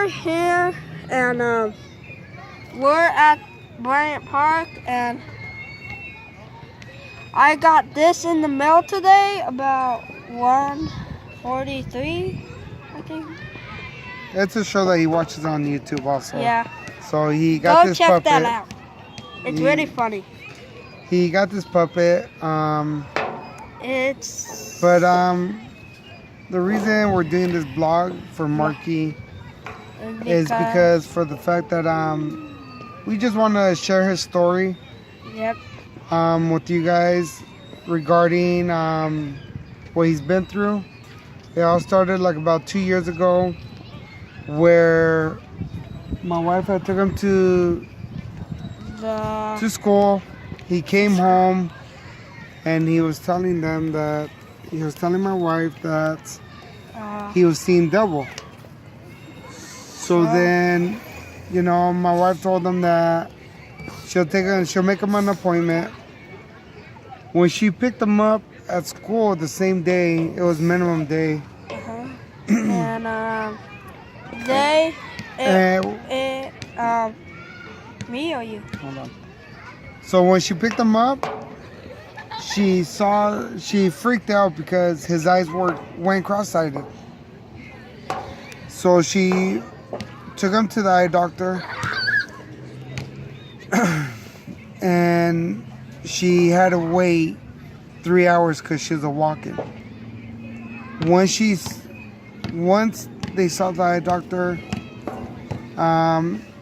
here, and we're at Bryant Park, and I got this in the mail today about 1:43, I think. It's a show that he watches on YouTube also. Yeah. So he got this puppet. Go check that out. It's really funny. He got this puppet. It's. But the reason we're doing this blog for Marky is because for the fact that we just want to share his story. Yep. With you guys regarding what he's been through. It all started like about 2 years ago, where my wife had took him to school. He came home and he was telling my wife that he was seeing double. So then, my wife told him that she'll make him an appointment. When she picked him up at school the same day, it was minimum day. And me or you? Hold on. So when she picked him up, she freaked out because his eyes went cross-sided. So she took him to the eye doctor, and she had to wait 3 hours because she was walking. Once they saw the eye doctor,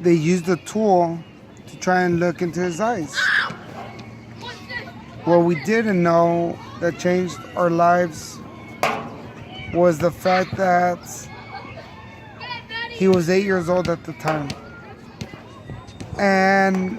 they used a tool to try and look into his eyes. What we didn't know that changed our lives was the fact that he was 8 years old at the time. And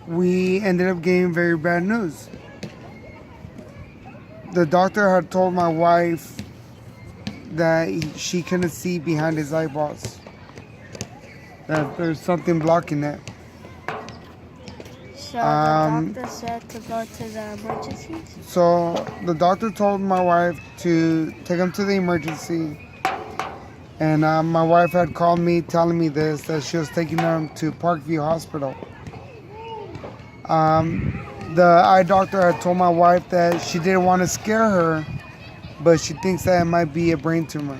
we ended up getting very bad news. The doctor had told my wife that she couldn't see behind his eyeballs, that there's something blocking it. So the doctor said to go to the emergencies? So the doctor told my wife to take him to the emergency. And my wife had called me telling me this, that she was taking him to Parkview Hospital. The eye doctor had told my wife that she didn't want to scare her, but she thinks that it might be a brain tumor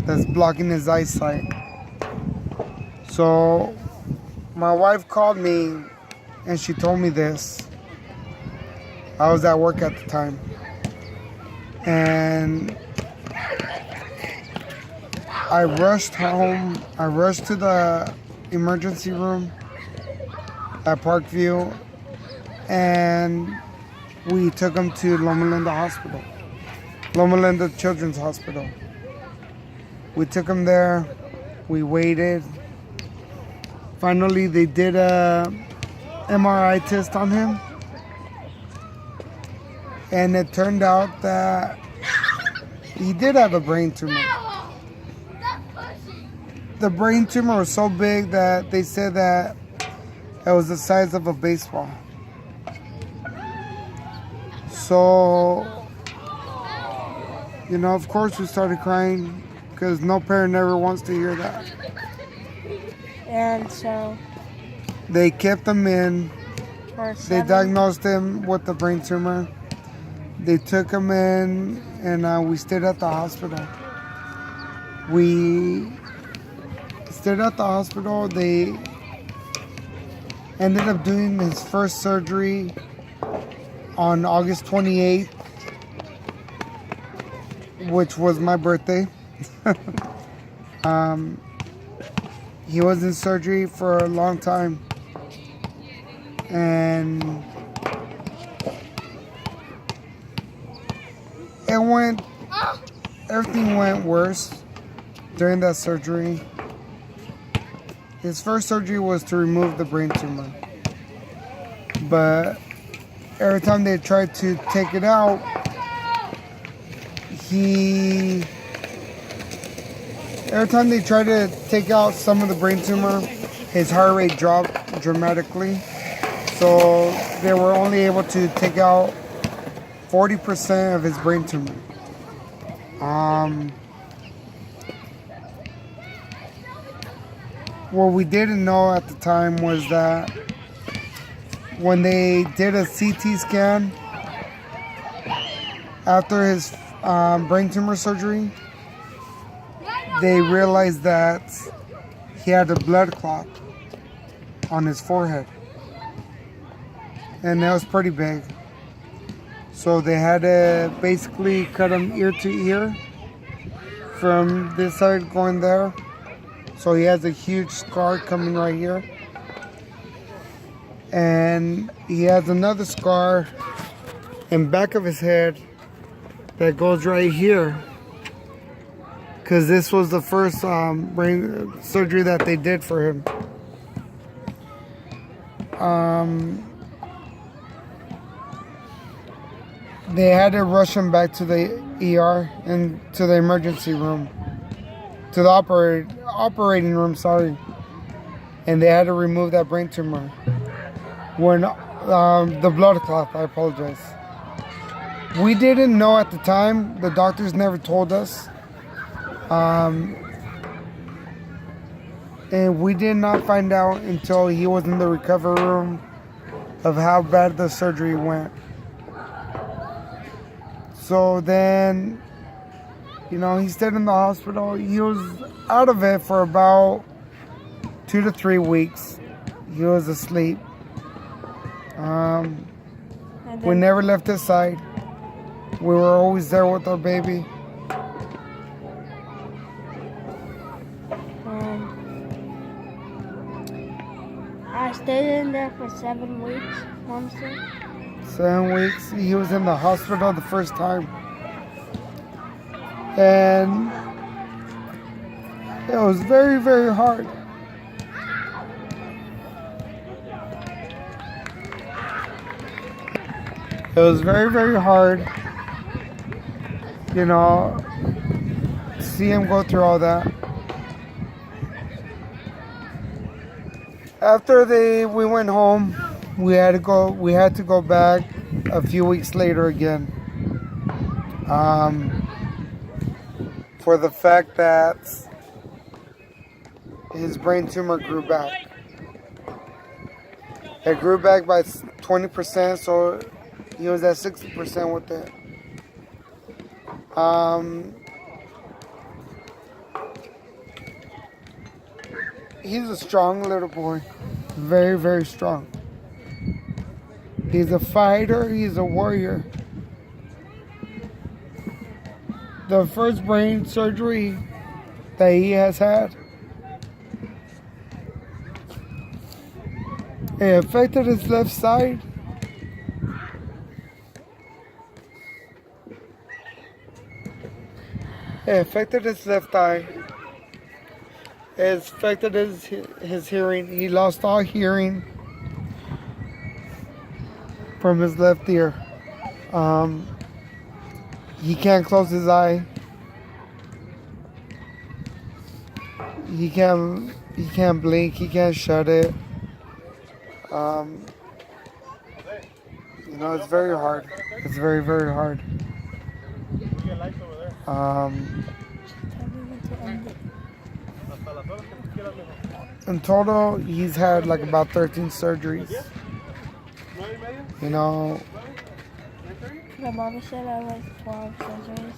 that's blocking his eyesight. So my wife called me and she told me this. I was at work at the time. And I rushed home. I rushed to the emergency room at Parkview, and we took him to Loma Linda Hospital, Loma Linda Children's Hospital. We took him there. We waited. Finally, they did a MRI test on him, and it turned out that he did have a brain tumor. The brain tumor was so big that they said that it was the size of a baseball. So, of course we started crying because no parent ever wants to hear that. And so they kept him in. They diagnosed him with the brain tumor. They took him in, and we stayed at the hospital. We stayed at the hospital. They ended up doing his first surgery on August 28th, which was my birthday. He was in surgery for a long time, and everything went worse during that surgery. His first surgery was to remove the brain tumor, but every time they tried to take it out, every time they tried to take out some of the brain tumor, his heart rate dropped dramatically. So they were only able to take out 40% of his brain tumor. what we didn't know at the time was that when they did a CT scan after his brain tumor surgery, they realized that he had a blood clot on his forehead, and that was pretty big. So they had to basically cut him ear to ear from this side going there. So he has a huge scar coming right here, and he has another scar in back of his head that goes right here, because this was the first brain surgery that they did for him. They had to rush him back to the ER and to the emergency room, to the operating room, sorry. And they had to remove that brain tumor. When the blood clot, I apologize. We didn't know at the time. The doctors never told us. And we did not find out until he was in the recovery room of how bad the surgery went. So then, you know, he stayed in the hospital. He was out of it for about 2 to 3 weeks. He was asleep. We never left his side. We were always there with our baby. I stayed in there for 7 weeks, Mom said. 7 weeks. He was in the hospital the first time. And it was very, very hard. It was very, very hard, you know, to see him go through all that. After we went home, we had to go back a few weeks later again. For the fact that his brain tumor grew back. It grew back by 20%, so he was at 60% with it. He's a strong little boy. Very, very strong. He's a fighter. He's a warrior. The first brain surgery that he has had, it affected his left side. It affected his left eye. It affected his hearing. He lost all hearing from his left ear. He can't close his eye. He can't blink. He can't shut it. You know, it's very hard. It's very, very hard. In total, he's had like about 13 surgeries. You know, My mom said I was 12 surgeries.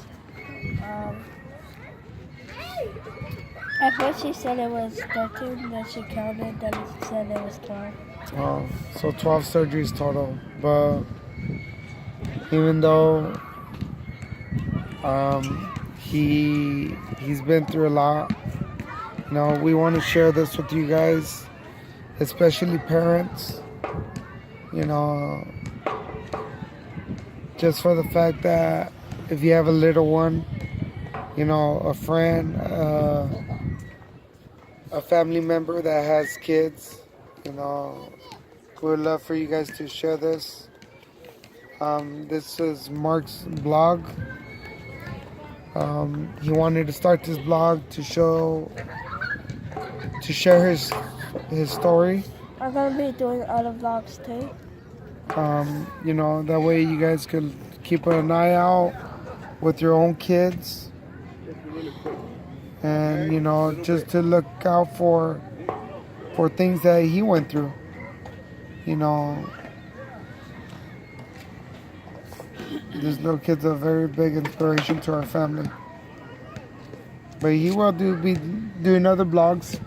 At first she said it was 13, then she counted, then it said it was 12. So 12 surgeries total. But even though he's been through a lot, you know, we want to share this with you guys, especially parents, you know, just for the fact that if you have a little one, you know, a friend, a family member that has kids, you know, we would love for you guys to share this. This is Mark's blog. He wanted to start this blog to share his story. I'm gonna be doing other vlogs too. You know, that way you guys could keep an eye out with your own kids, and you know, just to look out for for things that he went through. You know, these little kids are a very big inspiration to our family. But he will be doing other vlogs.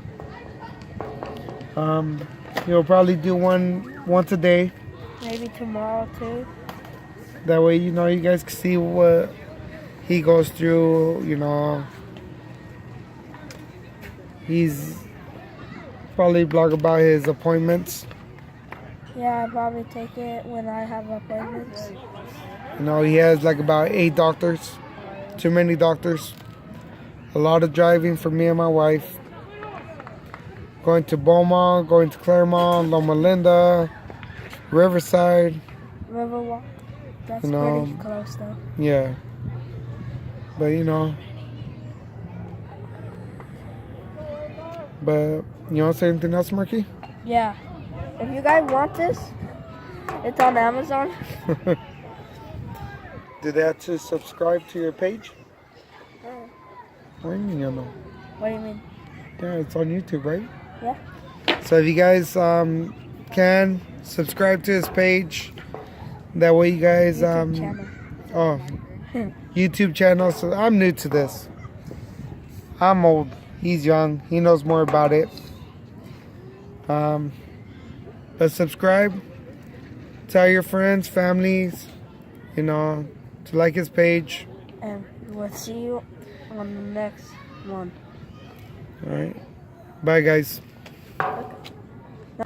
He'll probably do one once a day. Maybe tomorrow too. That way, you know, you guys can see what he goes through. You know, he's probably vlog about his appointments. Yeah, I probably take it when I have appointments. You know, he has like about 8 doctors. Too many doctors. A lot of driving for me and my wife. Going to Beaumont, going to Claremont, Loma Linda, Riverside. Riverwalk. That's You know, pretty close though. Yeah. But you know. But you want to say anything else, Marky? Yeah. If you guys want this, it's on Amazon. Do they have to subscribe to your page? What do you mean, you know? What do you mean? Yeah, it's on YouTube, right? Yeah. So if you guys can subscribe to his page, that way you guys YouTube channel. oh YouTube channel. So I'm new to this. I'm old. He's young. He knows more about it. But subscribe. Tell your friends, families, you know, to like his page. And we'll see you on the next one. All right. Bye, guys. Okay.